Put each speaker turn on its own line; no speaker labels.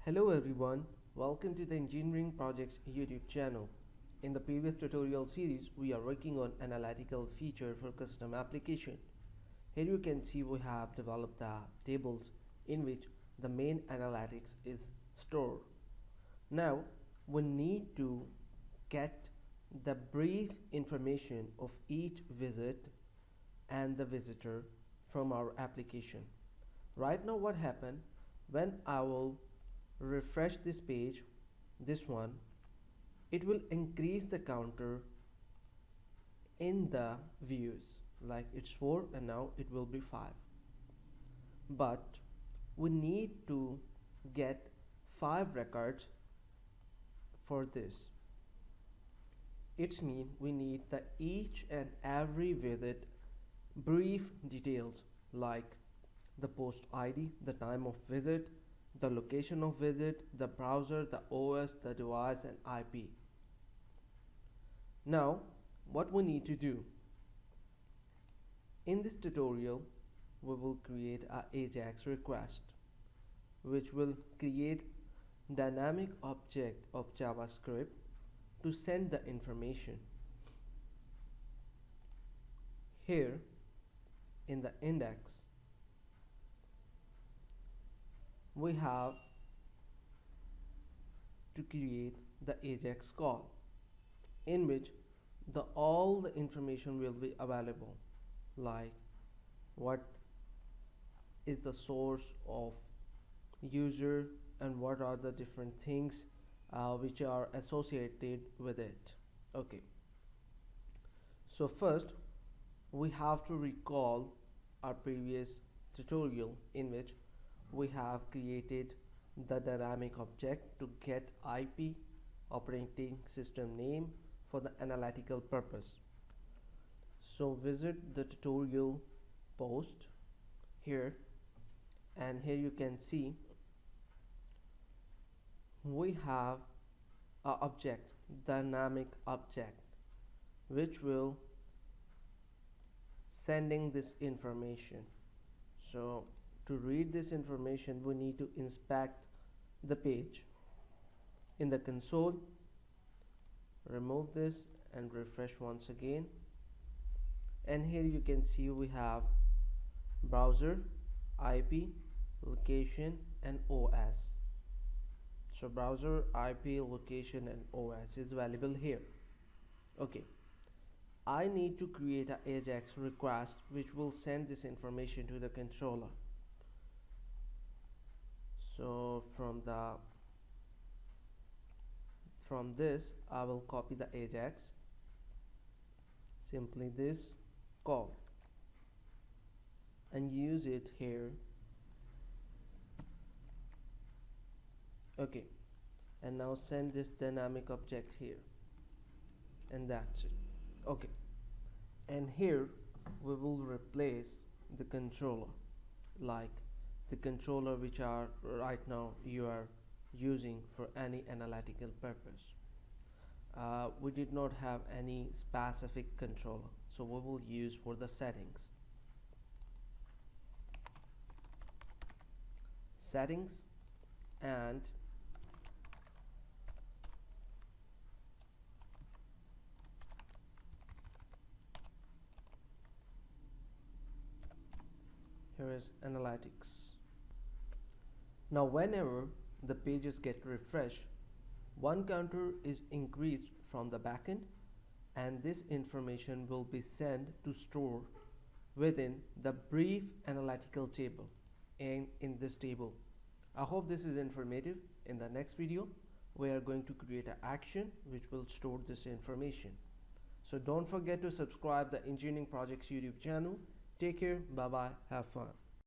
Hello everyone, welcome to the Engineering Projects YouTube channel. In the previous tutorial series, we are working on analytical feature for custom application. Here you can see we have developed the tables in which the main analytics is stored. Now we need to get the brief information of each visit and the visitor from our application. Right now what happened, when I will refresh this page, this one, it will increase the counter in the views, like it's 4 and now it will be 5, but we need to get 5 records for this. It means we need the each and every visit brief details like the post ID, the time of visit, the location of visit, the browser, the OS, the device and IP. Now what we need to do, in this tutorial we will create a Ajax request which will create dynamic object of JavaScript to send the information. Here in the index we have to create the Ajax call in which all the information will be available, like what is the source of user and what are the different things which are associated with it. Okay, so first we have to recall our previous tutorial in which we have created the dynamic object to get IP, operating system name, for the analytical purpose. So visit the tutorial post here, and here you can see we have a object, dynamic object, which will sending this information. So to read this information we need to inspect the page in the console, remove this and refresh once again, and here you can see we have browser, IP, location and OS. So browser, IP, location and OS is available here. Okay, I need to create an Ajax request which will send this information to the controller. So from this I will copy the Ajax, simply this call, and use it here. Okay, and now send this dynamic object here, and that's it. Okay, and here we will replace the controller, like the controller which are right now you are using for any analytical purpose. We did not have any specific controller, so we will use for the settings. And here is analytics. Now whenever the pages get refreshed, one counter is increased from the backend, and this information will be sent to store within the brief analytical table and in this table. I hope this is informative. In the next video we are going to create an action which will store this information. So don't forget to subscribe the Engineering Projects YouTube channel. Take care, bye bye, have fun.